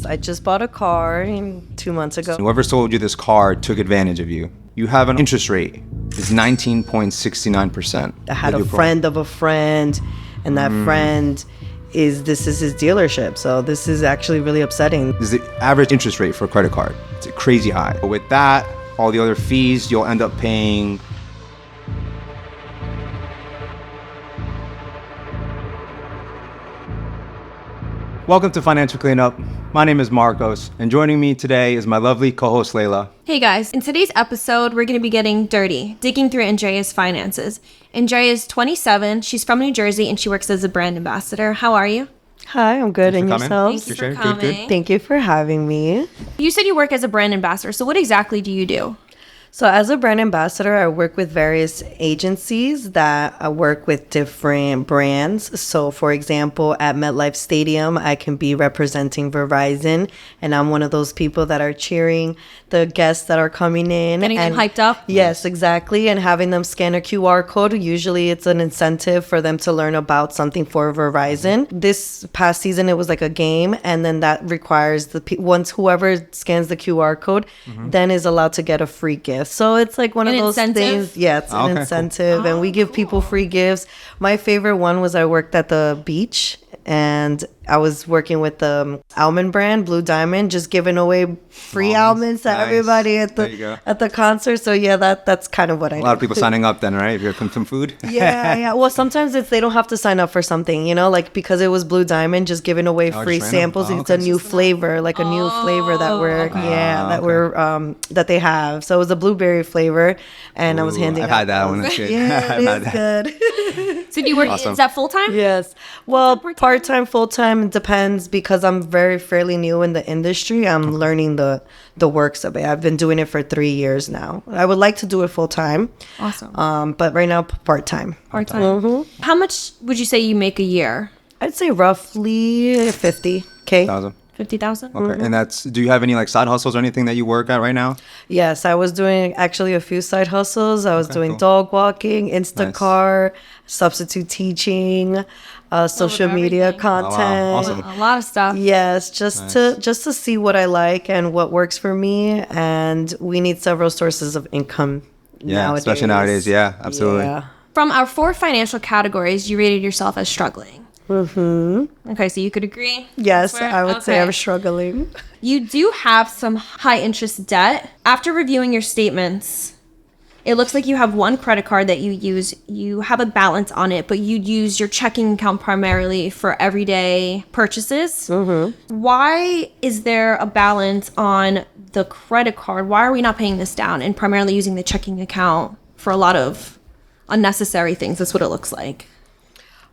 I just bought a car 2 months ago. Whoever sold you this car took advantage of you. You have an interest rate. It's 19.69%. I had a friend of a friend, and that friend this is his dealership. So this is actually really upsetting. This is the average interest rate for a credit card. It's crazy high. But with that, all the other fees, you'll end up paying. Welcome to Financial Cleanup. My name is Marcos, and joining me today is my lovely co-host Layla. Hey guys, in today's episode, we're going to be getting dirty, digging through Andrea's finances. Andrea is 27, she's from New Jersey, and she works as a brand ambassador. How are you? Hi, I'm good. And Thanks for coming. yourselves? Thank you for Good. coming. Thank you for having me. You said you work as a brand ambassador, so what exactly do you do? So as a brand ambassador, I work with various agencies that work with different brands. So for example, at MetLife Stadium, I can be representing Verizon, and I'm one of those people that are cheering the guests that are coming in. Getting them and hyped up? Yes, exactly. And having them scan a QR code. Usually it's an incentive for them to learn about something for Verizon. This past season, it was like a game, and then that requires once whoever scans the QR code, then is allowed to get a free gift. So it's like one An of those incentive? things. Yeah, it's an Okay, incentive. And we give people free gifts. My favorite one was I worked at the beach, and I was working with the almond brand, Blue Diamond, just giving away free almonds to Nice. everybody at There you go. the concert. So yeah, that's kind of what I do. A lot of people signing up then, right? If you're from some food. Yeah. Well, sometimes they don't have to sign up for something, like because it was Blue Diamond, just giving away free just random? samples. Oh, It's a okay. new flavor, like a new flavor that that they have. So it was a blueberry flavor, and I was handing. I've out had that those. one. That's good. Yeah, I've had it that. is good. So do you work, Awesome. is that full-time? Yes. Well, part-time? part-time, full-time, it depends, because I'm fairly new in the industry. I'm learning the works of it. I've been doing it for 3 years now. I would like to do it full-time. Awesome. But right now, part-time. Part-time. How much would you say you make a year? I'd say roughly 50K. 1,000. 50,000? Okay. And do you have any like side hustles or anything that you work at right now? Yes, I was doing actually a few side hustles. I was doing cool. dog walking, Instacart, substitute teaching, social media everything. content. Awesome. A lot of stuff. Yes, just to see what I like and what works for me, and we need several sources of income. Yeah, especially nowadays. Yeah, absolutely. Yeah. From our 4 financial categories, you rated yourself as struggling. Mm-hmm. Okay, so you could agree? Yes, That's where- I would say okay. I'm struggling. You do have some high interest debt. After reviewing your statements, it looks like you have one credit card that you use. You have a balance on it, but you use your checking account primarily for everyday purchases. Mm-hmm. Why is there a balance on the credit card? Why are we not paying this down and primarily using the checking account for a lot of unnecessary things? That's what it looks like.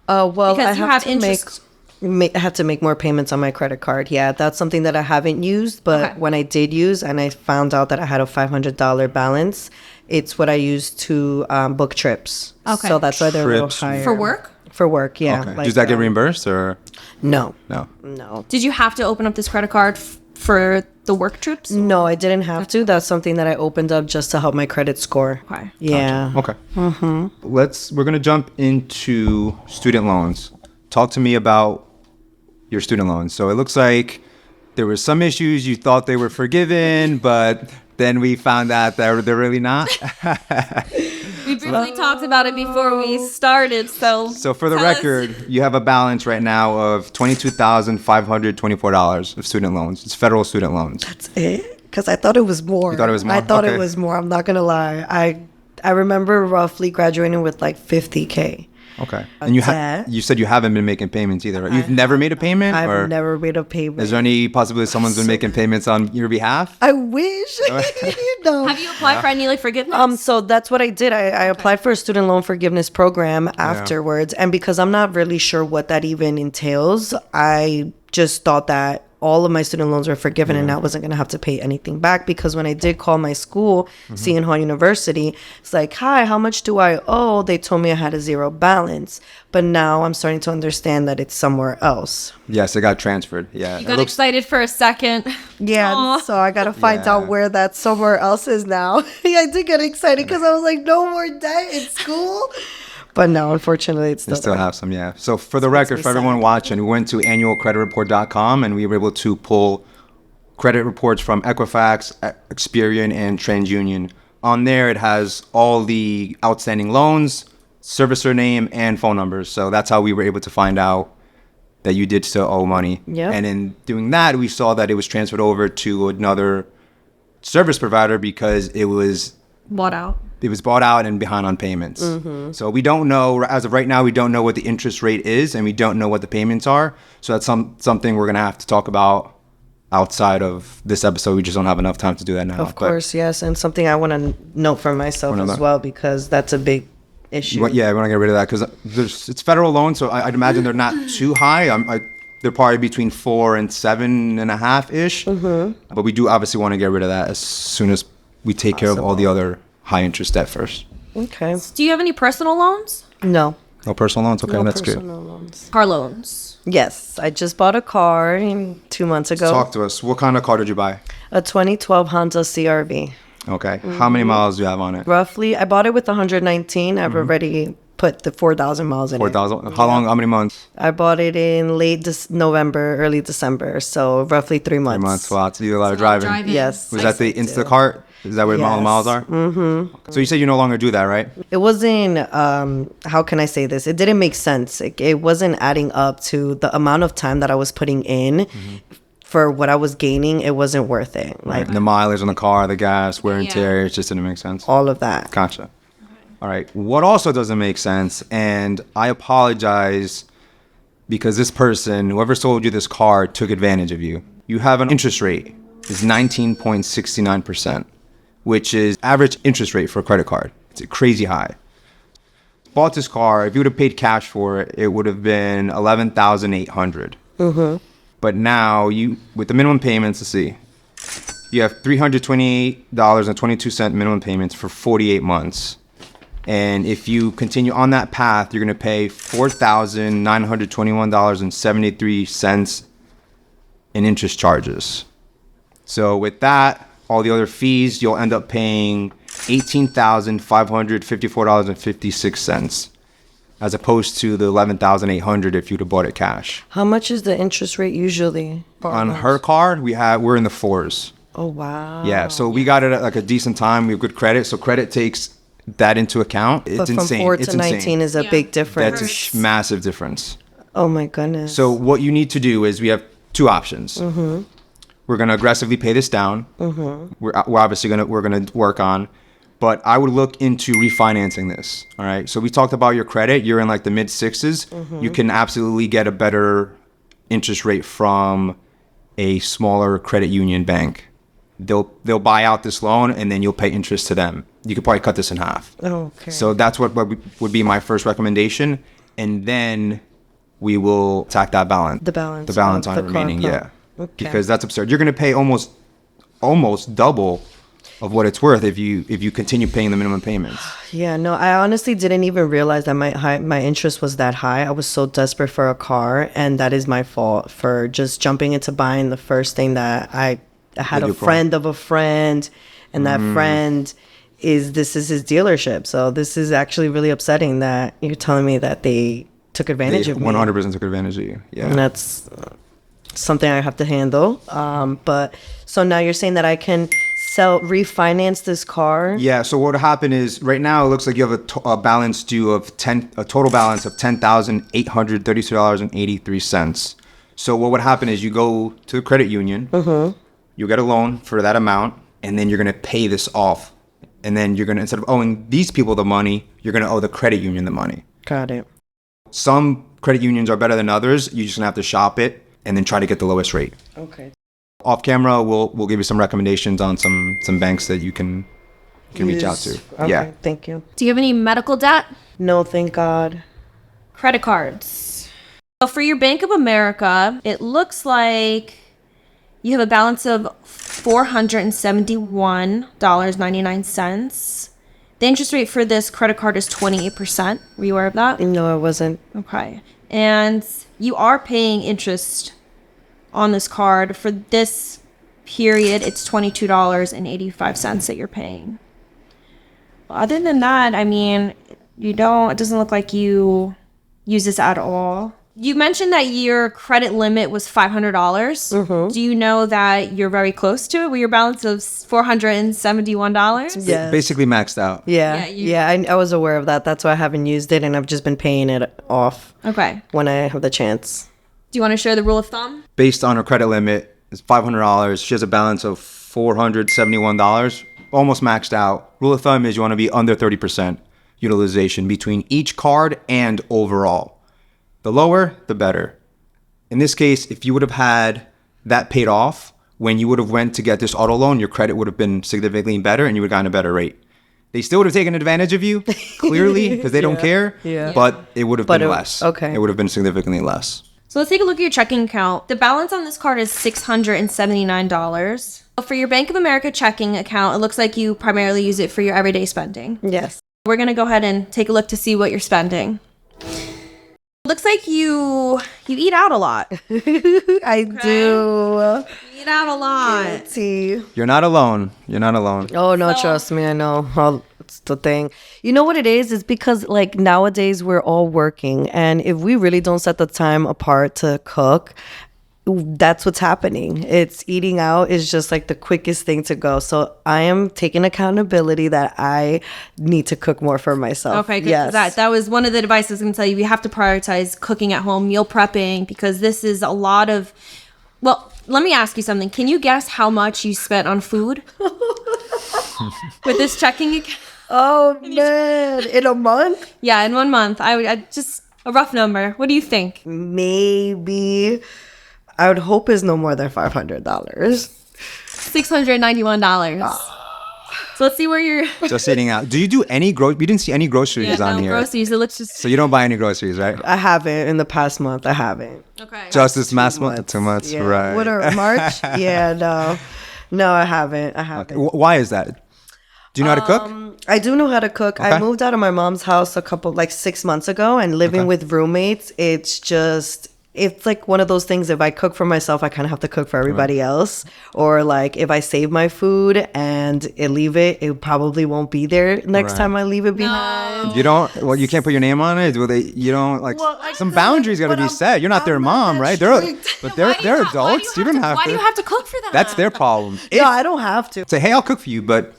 Well, Because I you have interest. I have to make more payments on my credit card. Yeah, that's something that I haven't used, but Okay. when I did use and I found out that I had a $500 balance, it's what I used to book trips. Okay. So that's why they're a little Trips. higher. For work? For work, yeah. Okay. Like, Does that get reimbursed or No. no? No. Did you have to open up this credit card for the work trips? No, I didn't have to. That's something that I opened up just to help my credit score. Okay. Yeah. Okay. We're gonna jump into student loans. Talk to me about your student loans. So it looks like there were some issues you thought they were forgiven, but then we found out that they're really not. We briefly talked about it before we started, so... So for the tell us. record, you have a balance right now of $22,524 of student loans. It's federal student loans. That's it? Because I thought it was more. You thought it was more? I thought Okay. it was more. I'm not going to lie. I remember roughly graduating with like 50K. Okay. And you said you haven't been making payments either, right? You've never made a payment? I've or never made a payment. is there any possibility someone's been making payments on your behalf? I wish. No. Have you applied for any forgiveness? So that's what I did. I applied for a student loan forgiveness program afterwards. And because I'm not really sure what that even entails, I just thought that all of my student loans were forgiven and I wasn't going to have to pay anything back, because when I did call my school, Seton Hall University, it's like, hi, how much do I owe? They told me I had a zero balance. But now I'm starting to understand that it's somewhere else. Yes, it got transferred. Yeah. You got excited for a second. Yeah, Aw. so I got to find out where that somewhere else is now. Yeah, I did get excited because I was like, no more debt in school. But no, unfortunately, it's They still still there. have some, yeah. So for the record, for everyone watching, we went to annualcreditreport.com and we were able to pull credit reports from Equifax, Experian, and TransUnion. On there, it has all the outstanding loans, servicer name, and phone numbers. So that's how we were able to find out that you did still owe money. Yep. And in doing that, we saw that it was transferred over to another service provider because it was Bought out. bought out and behind on payments. So we don't know, as of right now, we don't know what the interest rate is, and we don't know what the payments are. So that's something we're going to have to talk about outside of this episode. We just don't have enough time to do that now. Of course, yes. And something I want to note for myself as well, because that's a big issue. Yeah, we want to get rid of that because it's federal loans, so I'd imagine they're not too high. They're probably between 4 and 7.5-ish. But we do obviously want to get rid of that as soon as we take care of all the other high interest debt first. Okay. Do you have any personal loans? No. No personal loans? Okay, No that's good. personal loans. Car loans. Yes. I just bought a car 2 months ago. Talk to us. What kind of car did you buy? A 2012 Honda CRV. Okay. How many miles do you have on it? Roughly, I bought it with 119. I've already put the 4,000 miles in 4,000. it. How long? How many months? I bought it in late November, early December. So roughly 3 months. 3 months. Wow, to do a lot of driving. Yes. Was that the Instacart? Is that where all the miles are? Mm-hmm. So you said you no longer do that, right? It wasn't, how can I say this? It didn't make sense. It wasn't adding up to the amount of time that I was putting in for what I was gaining. It wasn't worth it. Like The mileage on the car, the gas, wear and tear, it just didn't make sense. all of that. Gotcha. All right. What also doesn't make sense, and I apologize because this person, whoever sold you this car, took advantage of you. You have an interest rate is 19.69%, which is average interest rate for a credit card. It's a crazy high. Bought this car, if you would have paid cash for it, it would have been $11,800. But now you, with the minimum payments, let's see, you have $328.22 minimum payments for 48 months. And if you continue on that path, you're going to pay $4,921.73 in interest charges. So with that, all the other fees, you'll end up paying $18,554.56, as opposed to the $11,800 if you'd have bought it cash. How much is the interest rate usually? On her car, we're in the 4s. Oh, wow. Yeah, so we got it at like a decent time. We have good credit, so credit takes that into account. It's But from insane. 4 it's to 19 insane. is a big difference. That's a massive difference. Oh, my goodness. So what you need to do is we have two options. We're going to aggressively pay this down. We're obviously we're gonna work on, but I would look into refinancing this. All right. So we talked about your credit. You're in like the mid 6s. You can absolutely get a better interest rate from a smaller credit union bank. They'll buy out this loan and then you'll pay interest to them. You could probably cut this in half. Okay. So that's what would be my first recommendation, and then we will attack that balance. The balance on of the the car remaining, pump. yeah. Okay. Because that's absurd. You're going to pay almost double of what it's worth if you continue paying the minimum payments. Yeah, no, I honestly didn't even realize that my interest was that high. I was so desperate for a car, and that is my fault for just jumping into buying the first thing that I had a friend of a friend, and that friend this is his dealership. So this is actually really upsetting that you're telling me that they took advantage of me. 100% took advantage of you. Yeah. And that's something I have to handle. But so now you're saying that I can refinance this car? Yeah. So what happened is right now it looks like you have a balance due of a total balance of $10,832.83. So what would happen is you go to the credit union, you get a loan for that amount, and then you're going to pay this off. And then you're going to, instead of owing these people the money, you're going to owe the credit union the money. Got it. Some credit unions are better than others. You're just going to have to shop it and then try to get the lowest rate. Okay. Off camera, we'll give you some recommendations on some banks that you can reach out to. Okay, Yeah. thank you. Do you have any medical debt? No, thank God. Credit cards. So for your Bank of America, it looks like you have a balance of $471.99. The interest rate for this credit card is 28%. Were you aware of that? No, I wasn't. Okay. And you are paying interest on this card. For this period, it's $22.85 that you're paying. Other than that, I mean, it doesn't look like you use this at all. You mentioned that your credit limit was $500. Do you know that you're very close to it with your balance of $471? Yes. Basically maxed out. Yeah. Yeah, I was aware of that. That's why I haven't used it, and I've just been paying it off Okay. when I have the chance. Do you want to share the rule of thumb? Based on her credit limit, it's $500. She has a balance of $471, almost maxed out. Rule of thumb is you want to be under 30% utilization between each card and overall. The lower, the better. In this case, if you would have had that paid off when you would have went to get this auto loan, your credit would have been significantly better and you would have gotten a better rate. They still would have taken advantage of you, clearly, because they don't care, but it would have been less. Okay. It would have been significantly less. So let's take a look at your checking account. The balance on this card is $679. For your Bank of America checking account, it looks like you primarily use it for your everyday spending. Yes. We're going to go ahead and take a look to see what you're spending. Looks like you eat out a lot. I do. You eat out a lot. Guilty. You're not alone. You're not alone. Oh, no, trust me. I know. It's the thing. You know what it is? It's because, like, nowadays we're all working. And if we really don't set the time apart to cook, that's what's happening. It's eating out is just like the quickest thing to go. So I am taking accountability that I need to cook more for myself. Okay, good. Yes. That was one of the advice I was going to tell you. You have to prioritize cooking at home, meal prepping, because this is a lot of... Well, let me ask you something. Can you guess how much you spent on food with this checking account? Oh, man. In a month? Yeah, in 1 month. I just a rough number. What do you think? Maybe. I would hope it's no more than $500. $691. So let's see where you're... Just sitting out. Do you do any We didn't see any groceries on here. groceries. So let's just... So you don't buy any groceries, right? I haven't in the past month. I haven't. Okay. Just this last month? 2 months, Yeah. right. What are March? Yeah, no. No, I haven't. Okay. Why is that? Do you know how to cook? I do know how to cook. Okay. I moved out of my mom's house 6 months ago, and living with roommates, it's like one of those things. If I cook for myself, I kind of have to cook for everybody else. Or like if I save my food and leave it, it probably won't be there next time I leave it behind. You don't. Well, you can't put your name on it. You don't like. Some boundaries got to be set. You're not their mom, right? They're adults. You don't have to. Why do you have to cook for them? That's their problem. No, I don't have to. Say, hey, I'll cook for you, but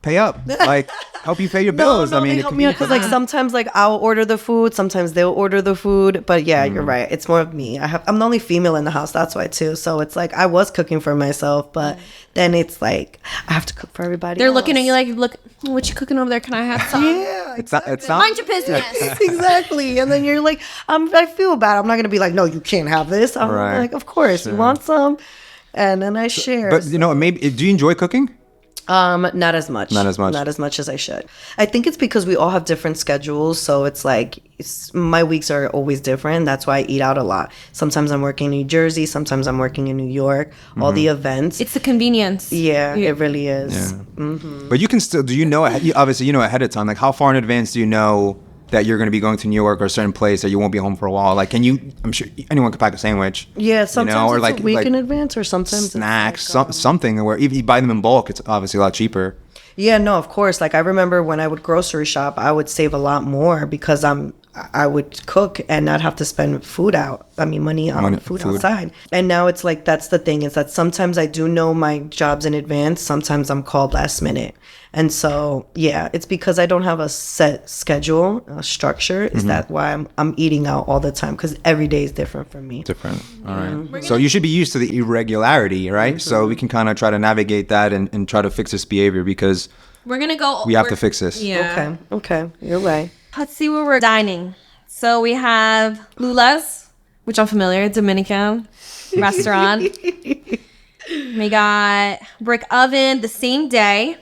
pay up. Like, help you pay your bills. No, they help me out because like sometimes like I'll order the food, sometimes they'll order the food. But yeah, you're right. It's more of me. I'm the only female in the house. That's why too. So it's like I was cooking for myself, but then it's like I have to cook for everybody. They're else. looking at you like, look, what you cooking over there? Can I have some? Yeah, It's not. Mind your business. exactly. And then you're like, I feel bad. I'm not gonna be like, no, you can't have this. I'm Right. like, of course, you want some, and then I share. But maybe. Do you enjoy cooking? Not as much. Not as much. Not as much as I should. I think it's because we all have different schedules, so it's like my weeks are always different. That's why I eat out a lot. Sometimes I'm working in New Jersey, sometimes I'm working in New York. All the events. It's the convenience. Yeah, it really is. Yeah. But you can still. Do you know? Obviously, you know ahead of time. Like, how far in advance do you know that you're going to be going to New York or a certain place that you won't be home for a while? Like, I'm sure anyone could pack a sandwich. Yeah, sometimes or it's like a week in advance, or sometimes snacks, it's something where if you buy them in bulk, it's obviously a lot cheaper. Yeah, no, of course. Like I remember when I would grocery shop, I would save a lot more because I would cook and not have to spend money on food outside. And now it's like that's the thing is that sometimes I do know my jobs in advance. Sometimes I'm called last minute. And so, yeah, it's because I don't have a set schedule, a structure. Is that why I'm eating out all the time? Because every day is different for me. Different. All right. So you should be used to the irregularity, right? So we can kind of try to navigate that and try to fix this behavior because we have to fix this. Yeah. Okay. You're right. Let's see where we're dining. So we have Lula's, which I'm familiar, Dominican restaurant. We got Brick Oven the same day.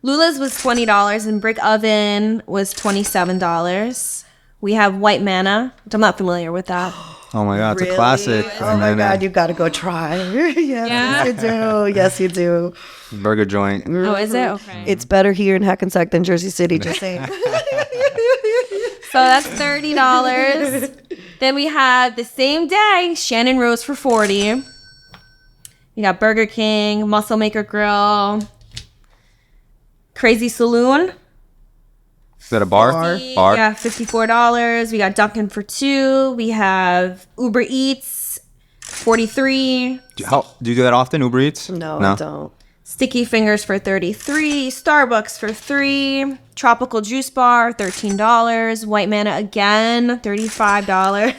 Lula's was $20 and Brick Oven was $27. We have White Manna, which I'm not familiar with that. Oh my God, it's a classic. Oh my God, you got to go try. Yes, you do. Yes, you do. Burger joint. Oh, is it? Okay. It's better here in Hackensack than Jersey City, just saying. So that's $30. Then we have the same day, Shannon Rose for $40. You got Burger King, Muscle Maker Grill, Crazy Saloon Is that a bar? Bar. Yeah, $54. We got Dunkin' for 2. We have Uber Eats, 43. Do you do that often, Uber Eats? No, I don't. Sticky Fingers for 33. Starbucks for 3. Tropical Juice Bar, $13. White Manna again, $35.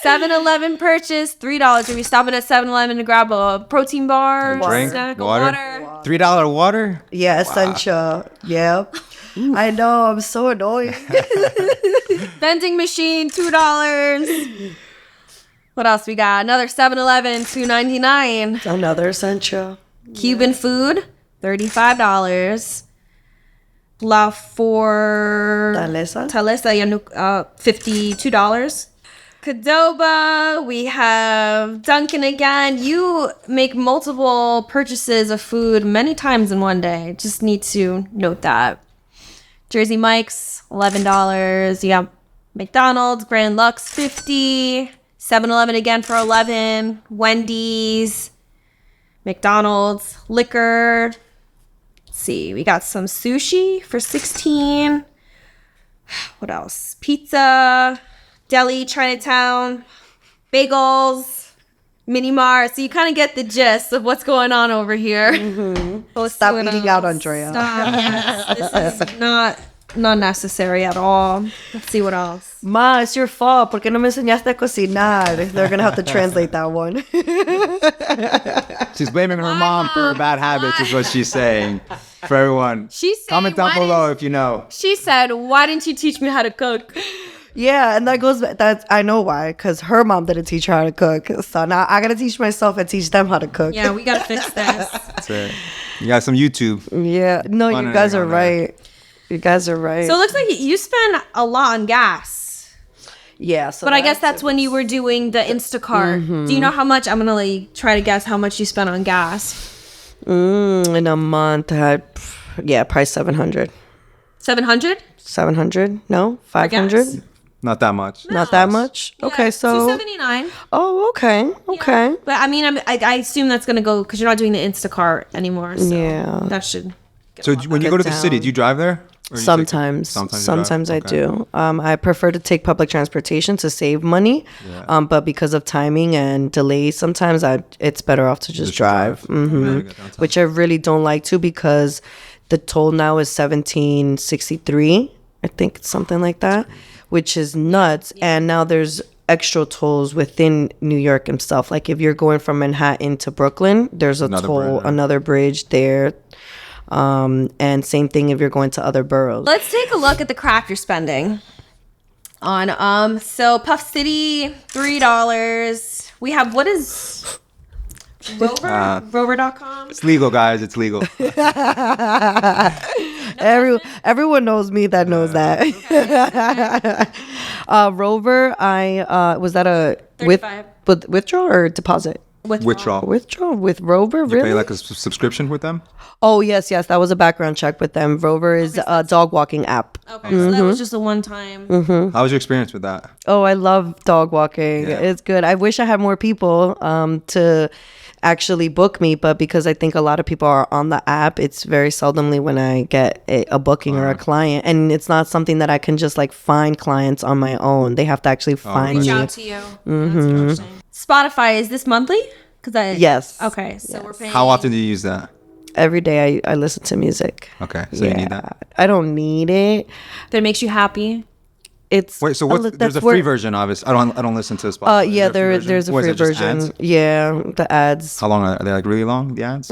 7-Eleven purchase, $3. Are we stopping at 7-Eleven to grab a protein bar, Drink, snack, water. $3 water? Yeah, essential. Yep. I know. I'm so annoyed. Vending machine, $2. What else we got? Another 7-Eleven, $2.99. Another essential. Cuban food, $35. La Talesa. $52. Qdoba, we have Dunkin' again. You make multiple purchases of food many times in one day. Just need to note that. Jersey Mike's, $11. You got McDonald's, Grand Lux, $50. 7-Eleven again for $11. Wendy's, McDonald's, liquor. Let's see, we got some sushi for $16. What else? Pizza, deli, Chinatown, bagels, mini mart. So you kind of get the gist of what's going on over here. Mm-hmm. Stop eating out, Andrea. Stop. Yes, this is not necessary at all. Let's see what else. Ma, it's your fault. ¿Por qué no me enseñaste a cocinar? They're going to have to translate that one. She's blaming her mom for her bad habits is what she's saying. For everyone. Comment down below if you know. She said, why didn't you teach me how to cook? Yeah, and that goes back. I know why, because her mom didn't teach her how to cook. So now I got to teach myself and teach them how to cook. Yeah, we got to fix this. That's it. You got some YouTube. Yeah. No, you guys are right. You guys are right. So it looks like you spend a lot on gas. Yeah. So but I guess that's when you were doing the Instacart. Mm-hmm. Do you know how much? I'm going to try to guess how much you spent on gas. In a month, probably 700. 700? 700? No? 500? Not that much. Not that much? Yeah, Okay, so... 279. Oh, okay. Okay. Yeah. But I mean, I assume that's going to go because you're not doing the Instacart anymore. So Yeah. that should... So when you go to the city, do you drive there? Or you Sometimes I do. I prefer to take public transportation to save money, but because of timing and delays, sometimes it's better off to just drive. Which I really don't like to because the toll now is $17.63. I think it's something like that, which is nuts. And now there's extra tolls within New York himself. Like if you're going from Manhattan to Brooklyn, there's another bridge there. And same thing if you're going to other boroughs. Let's take a look at the crap you're spending on. So Puff City, $3. We have, what is Rover? Rover.com? It's legal, guys. It's legal. Everyone knows me that knows that. Rover, was that a withdrawal or deposit? Withdrawal with Rover. You really? pay like a subscription with them? Oh yes, that was a background check with them. Rover is a dog walking app. Okay, so that was just a one-time. How was your experience with that? Oh, I love dog walking. Yeah. It's good. I wish I had more people to actually book me, but because I think a lot of people are on the app, it's very seldomly when I get a booking or a client, and it's not something that I can just like find clients on my own. They have to actually find Reach me. out to you. That's interesting. Spotify, is this monthly? Yes. Okay, so we're paying. How often do you use that? Every day I listen to music. Okay, so you need that. I don't need it. That makes you happy. It's Wait, so there's a free version, obviously. I don't listen to Spotify. Yeah, there's a free version. Yeah, the ads. How long are they? Like really long? The ads?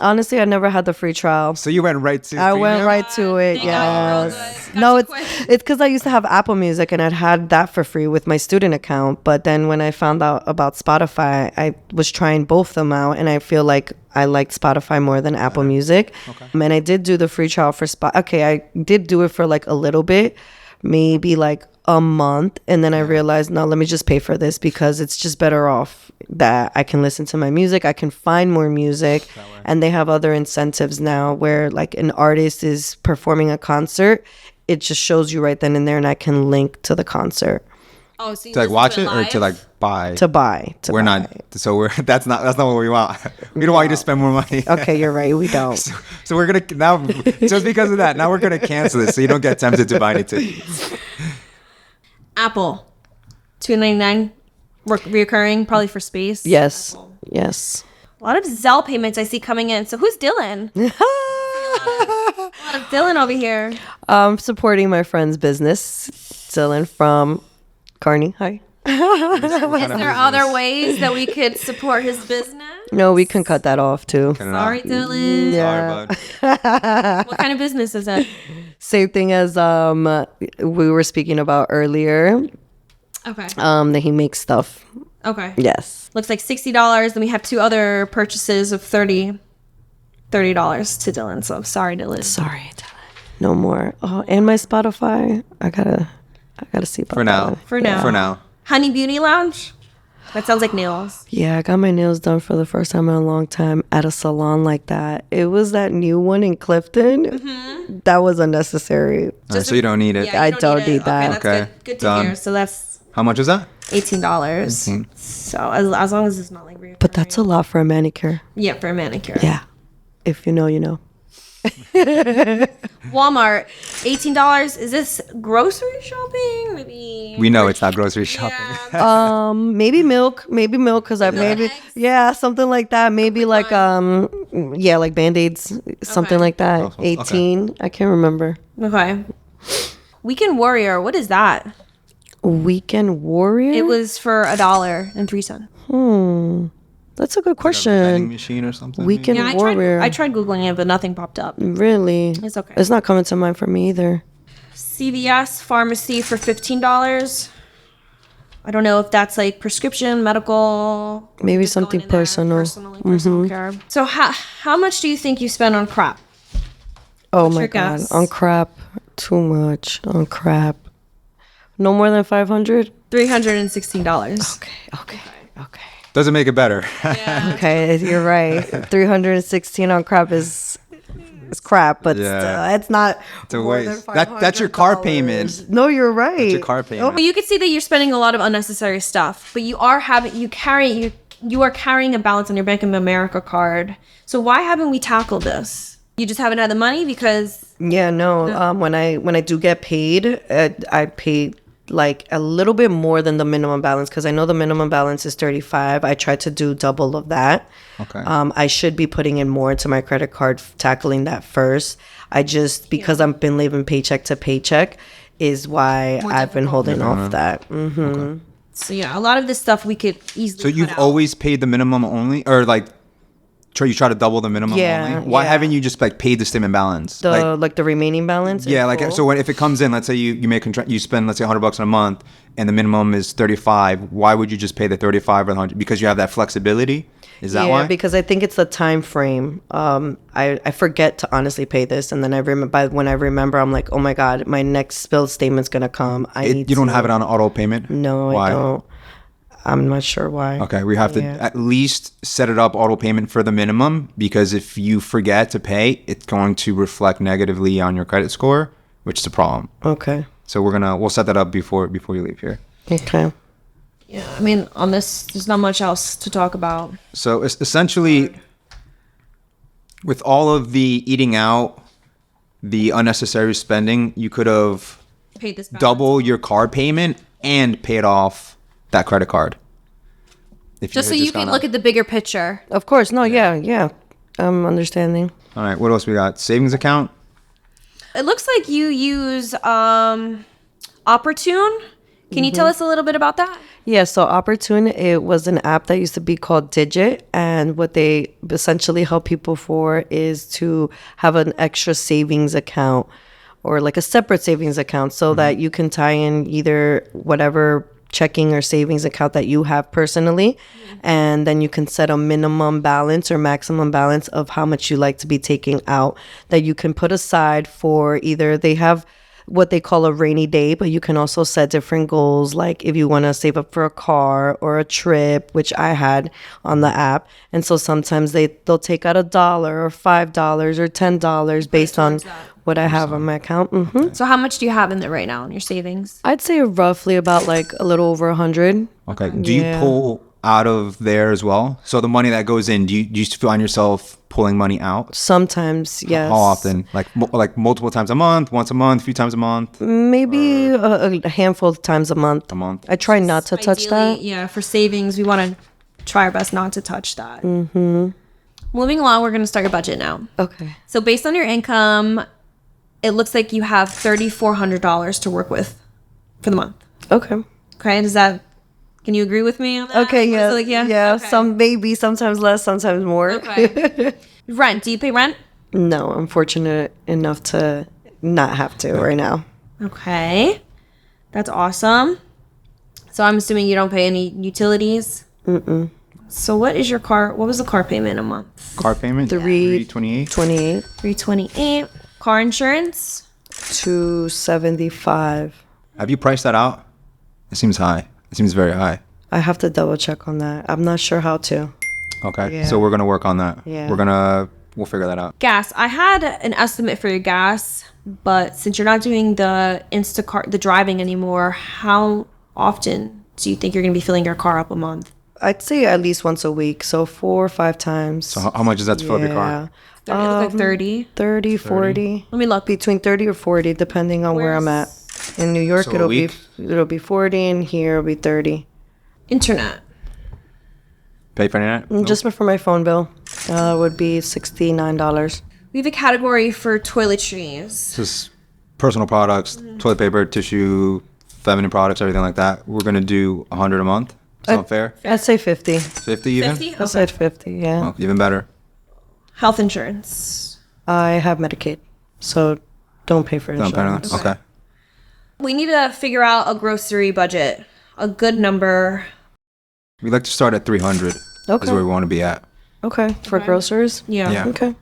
Honestly, I never had the free trial. So you went right to. I went right to it. Yes. No, it's because I used to have Apple Music and I'd had that for free with my student account. But then when I found out about Spotify, I was trying both of them out, and I feel like I liked Spotify more than Apple Music. Okay. And I did do the free trial for Spotify. Okay, I did do it for like a little bit. Maybe like a month, and then I realized, no, let me just pay for this because it's just better off that I can listen to my music, I can find more music, and they have other incentives now where like an artist is performing a concert, it just shows you right then and there, and I can link to the concert. Oh, so you To like listen watch to it or to live? like buy? To buy. We're not. So we're that's not what we want. We don't want you to spend more money. Okay, you're right. We don't. So we're gonna now just because of that. Now we're gonna cancel this so you don't get tempted to buy any tickets. Apple, $2.99, reoccurring, probably for space. Yes. Yes. A lot of Zelle payments I see coming in. So who's Dylan? A lot of Dylan over here. Supporting my friend's business, Dylan from Carney. Hi. Is there other ways that we could support his business? No, we can cut that off too. Sorry, Dylan. Yeah. Sorry, bud. What kind of business is it? Same thing as we were speaking about earlier. Okay. That he makes stuff. Okay. Yes. Looks like $60. Then we have 2 other purchases of $30 to Dylan. So sorry, Dylan. Sorry, Dylan. No more. Oh, and my Spotify. I gotta see about For now. that. For now. For now. Honey Beauty Lounge. That sounds like nails. Yeah, I got my nails done for the first time in a long time at a salon like that. It was that new one in Clifton. Mm-hmm. That was unnecessary. All right, so you don't need it. Yeah, I you don't need it. that. Okay, that's good to Done. hear. So that's How much is that? $18. So as long as it's not like real. But that's a lot for a manicure. Yeah, for a manicure. Yeah. If you know, you know. Walmart, $18. Is this grocery shopping? Maybe. We know it's not grocery shopping. Yeah. Maybe milk, because I maybe eggs? yeah, something like that. Maybe like like Band-Aids, something Okay. like that. Oh, okay. 18. I can't remember. Okay. Weekend Warrior. What is that? Weekend Warrior? It was for $1.03. That's a good Vending question. machine or something. Weekend Yeah, Warrior. I tried Googling it, but nothing popped up. Really? It's okay. It's not coming to mind for me either. CVS pharmacy for $15. I don't know if that's like prescription, medical. Maybe just going something in there, personal. personal care. So how much do you think you spend on crap? Oh What's my your god. guess? On crap. Too much. On crap. No more than 500? $316. Okay. Doesn't make it better. Okay, you're right. 316 on crap is crap, but Yeah. it's not. It's a more than waste. That's your car payment. $500. No, you're right. That's your car payment. But you can see that you're spending a lot of unnecessary stuff, but you are carrying a balance on your Bank of America card. So why haven't we tackled this? You just haven't had the money because Yeah, no. When I do get paid, I pay like a little bit more than the minimum balance because I know the minimum balance is 35. I try to do double of that. Okay. I should be putting in more into my credit card, tackling that first. I just because I've been living paycheck to paycheck is why I've been holding off that. Mm-hmm. so yeah, a lot of this stuff we could easily. So you've cut out. always paid the minimum only, or like you try to double the minimum Yeah, only? Why yeah. haven't you just like paid the statement balance? The remaining balance. in Yeah, like full? so if it comes in, let's say you make you spend let's say $100 in a month, and the minimum is 35. Why would you just pay the 35 or the 100? Because you have that flexibility. Is that why? Because I think it's the time frame. I forget to honestly pay this, and then when I remember, I'm like, oh my god, my next bill statement's gonna come. You don't have it on auto payment. No, Why? I don't. I'm not sure why. Okay, we have to at least set it up auto payment for the minimum because if you forget to pay, it's going to reflect negatively on your credit score, which is a problem. Okay. So we'll set that up before you leave here. Okay. Yeah, I mean, on this, there's not much else to talk about. So essentially, with all of the eating out, the unnecessary spending, you could have Paid this back. double your car payment and paid off that credit card. If Just so you can look at the bigger picture. Of course. No. Yeah. I'm understanding. All right, what else we got? Savings account. It looks like you use Opportune. Can you tell us a little bit about that? Yeah, so Opportune, it was an app that used to be called Digit, and what they essentially help people for is to have an extra savings account or like a separate savings account so that you can tie in either whatever checking or savings account that you have personally, and then you can set a minimum balance or maximum balance of how much you like to be taking out that you can put aside for either what they call a rainy day, but you can also set different goals, like if you want to save up for a car or a trip, which I had on the app. And so sometimes they'll take out $1 or $5 or $10 based on what I have on my account. So how much do you have in there right now in your savings? I'd say roughly about like a little over 100. Okay. Do you pull out of there as well? So the money that goes in, do you find yourself pulling money out? Sometimes, yes. How often? Like multiple times a month, once a month, a few times a month? Maybe a handful of times a month. A month. I try not to touch that. Yeah, for savings, we want to try our best not to touch that. Moving along, we're going to start your budget now. Okay. So based on your income, it looks like you have $3,400 to work with for the month. Okay. Okay, can you agree with me on that? Okay, yeah. Yeah, Okay. some maybe, sometimes less, sometimes more. Okay. Rent, do you pay rent? No, I'm fortunate enough to not have to right now. Okay. That's awesome. So I'm assuming you don't pay any utilities? Mm-mm. So what was the car payment a month? Car payment? $328. 28. $328. Car insurance? $275. Have you priced that out? It seems high. It seems very high. I have to double check on that. I'm not sure how to. Okay. Yeah. So we're going to work on that. Yeah. We'll figure that out. Gas. I had an estimate for your gas, but since you're not doing the Instacart, the driving anymore, how often do you think you're going to be filling your car up a month? I'd say at least once a week, so 4 or 5 times. So how much is that to fill up your car? 30, it looks like 30. 30, 40. Let me look. Between 30 or 40, depending on where I'm at. In New York, So a it'll be 40, and here it'll be 30. Internet. Pay for internet? Just for my phone bill, would be $69. We have a category for toiletries. Just personal products, toilet paper, tissue, feminine products, everything like that. We're going to do 100 a month. Sound fair? I'd say 50. 50 even? 50? I said 50, yeah. Oh, even better. Health insurance. I have Medicaid, so don't pay for insurance. Okay. We need to figure out a grocery budget. A good number. We like to start at 300. Okay. Is where we want to be at. Okay, for groceries? Yeah. Yeah. Okay.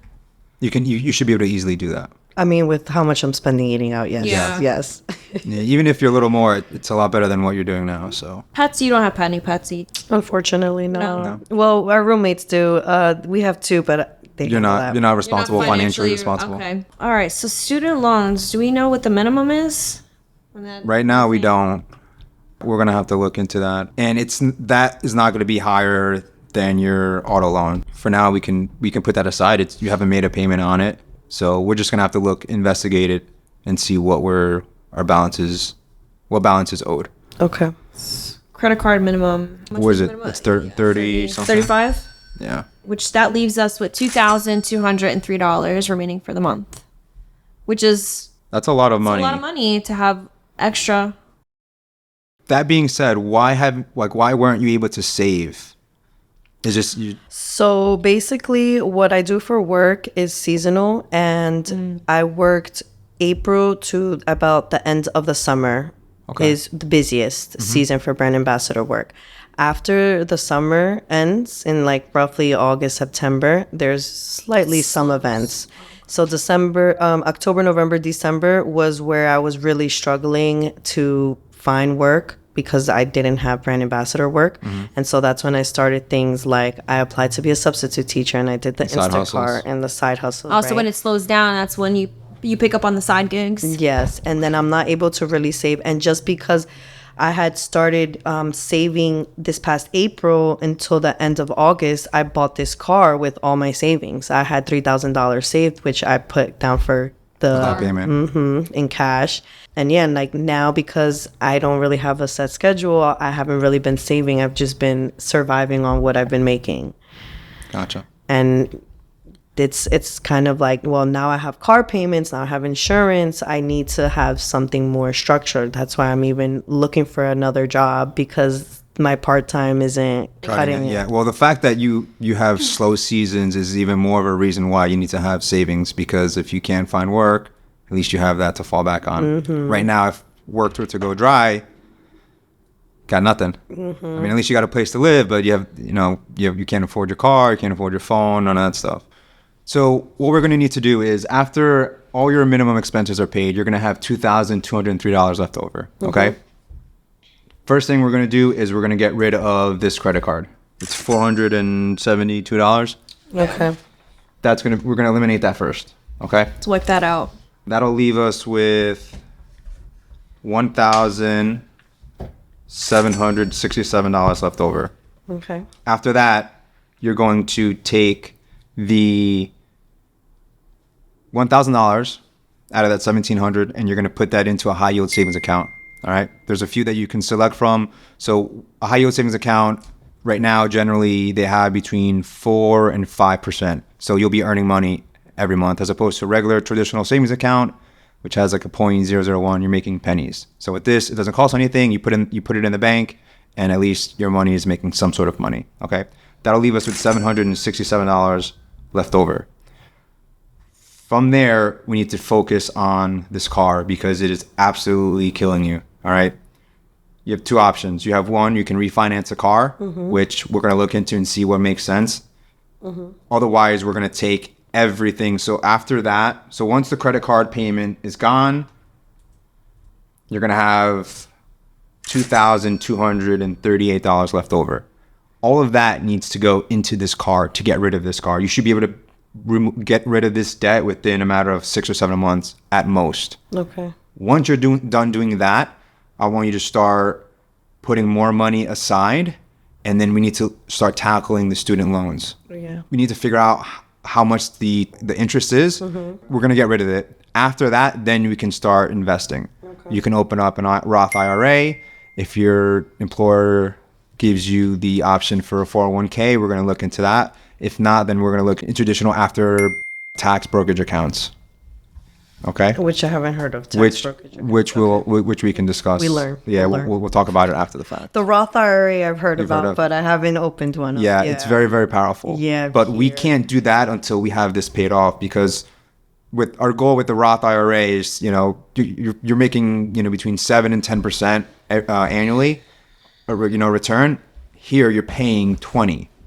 You should be able to easily do that. I mean, with how much I'm spending eating out, yes. Yeah. Yes. Yeah, even if you're a little more, it's a lot better than what you're doing now. So Pets, you don't have any pets. Unfortunately, no. No. Well, our roommates do. We have 2, but they you're not responsible, financially responsible. Okay. All right. So student loans. Do we know what the minimum is? Right now, we don't. We're gonna have to look into that, and that is not going to be higher than your auto loan. For now, we can put that aside. You haven't made a payment on it, so we're just gonna have to investigate it, and see what balance is owed. Okay. Credit card minimum. What is it? It's 30 something. 35. Yeah. Which that leaves us with $2,203 remaining for the month, which is That's a lot of money. a lot of money to have extra. That being said, why weren't you able to save? It's just you. So basically, what I do for work is seasonal, and I worked April to about the end of the summer. Okay. Is the busiest season for brand ambassador work. After the summer ends in like roughly August, September, there's slightly some events. So October, November, December was where I was really struggling to find work because I didn't have brand ambassador work. And so that's when I started things like I applied to be a substitute teacher, and I did the Side Instacart hustles. and the side hustle. Also, when it slows down, that's when you pick up on the side gigs. Yes, and then I'm not able to really save. And just because I had started saving this past April until the end of August, I bought this car with all my savings. I had $3,000 saved, which I put down for the Payment. in cash. And yeah, like now, because I don't really have a set schedule, I haven't really been saving. I've just been surviving on what I've been making. Gotcha. And it's kind of like, well, now I have car payments, now I have insurance, I need to have something more structured. That's why I'm even looking for another job, because my part-time isn't cutting it. Yeah, well, the fact that you have slow seasons is even more of a reason why you need to have savings, because if you can't find work, at least you have that to fall back on. Right now, if work were to go dry, got nothing. I mean, at least you got a place to live, but you can't afford your car, you can't afford your phone, none of that stuff. So what we're going to need to do is after all your minimum expenses are paid, you're going to have $2,203 left over. Okay. First thing we're going to do is we're going to get rid of this credit card. It's $472. Okay. We're going to eliminate that first. Okay. Let's wipe that out. That'll leave us with $1,767 left over. Okay. After that, you're going to take the $1,000 out of that $1,700 and you're going to put that into a high yield savings account. All right. There's a few that you can select from. So a high yield savings account right now, generally they have between 4 and 5%. So you'll be earning money every month as opposed to a regular traditional savings account, which has like a 0.001. You're making pennies. So with this, it doesn't cost anything. You put it in the bank and at least your money is making some sort of money. Okay. That'll leave us with $767 left over. From there, we need to focus on this car because it is absolutely killing you. All right. You have two options. You have one, you can refinance a car, which we're going to look into and see what makes sense. Otherwise, we're going to take everything. So after that, so once the credit card payment is gone, you're going to have $2,238 left over. All of that needs to go into this car to get rid of this car. You should be able to get rid of this debt within a matter of 6 or 7 months at most. Okay. Once you're done doing that, I want you to start putting more money aside, and then we need to start tackling the student loans. Yeah. We need to figure out how much the interest is. We're going to get rid of it. After that, then we can start investing. Okay. You can open up a Roth IRA. If your employer gives you the option for a 401k, we're going to look into that. If not, then we're going to look at traditional after tax brokerage accounts. Okay. Which I haven't heard of. Which we can discuss. We'll talk about it after the fact. The Roth IRA I've heard about, but I haven't opened one. Yeah, it's very, very powerful. Yeah. But we can't do that until we have this paid off because with our goal with the Roth IRA is, you're making, between 7 and 10% annually, return. Here you're paying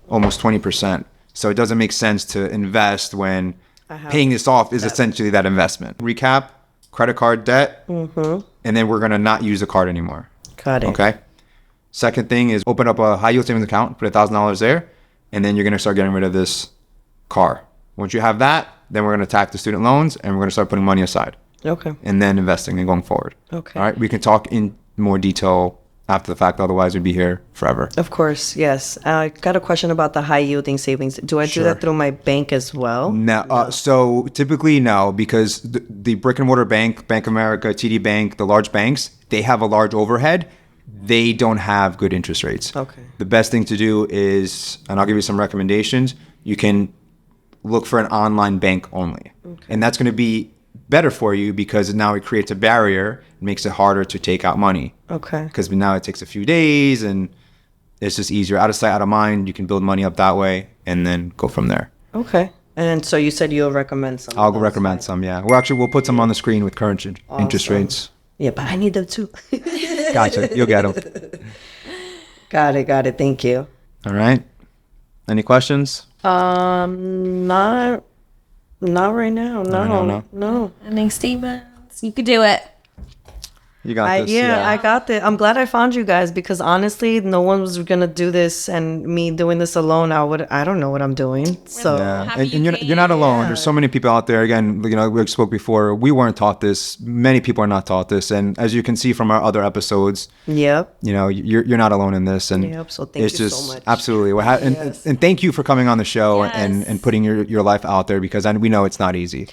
almost 20%. So it doesn't make sense to invest when paying this off is essentially that investment. Recap, credit card debt, and then we're going to not use the card anymore. Got it. Okay. Second thing is open up a high yield savings account, put $1,000 there, and then you're going to start getting rid of this car. Once you have that, then we're going to attack the student loans and we're going to start putting money aside. Okay. And then investing and going forward. Okay. All right. We can talk in more detail after the fact. Otherwise, we'd be here forever. Of course. Yes. I got a question about the high yielding savings. Do I do that through my bank as well? No. So typically, no, because the brick and mortar bank, Bank of America, TD Bank, the large banks, they have a large overhead. They don't have good interest rates. Okay. The best thing to do is, and I'll give you some recommendations, you can look for an online bank only. Okay. And that's going to be better for you because now it creates a barrier. It makes it harder to take out money. Okay. Because now it takes a few days and it's just easier. Out of sight, out of mind. You can build money up that way and then go from there. Okay. And so you said you'll recommend some. I'll recommend some, yeah. We'll put some on the screen with current interest rates. Yeah, but I need them too. Gotcha. You'll get them. Got it. Thank you. All right. Any questions? Not right now. No. Ending statements. You could do it. You got this. I got this. I'm glad I found you guys because honestly, no one was gonna do this, and me doing this alone, I don't know what I'm doing. So and you're not alone. There's so many people out there. Again, we spoke before. We weren't taught this. Many people are not taught this, and as you can see from our other episodes, you're not alone in this. And so thank you so much. Absolutely. And thank you for coming on the show and putting your life out there because we know it's not easy.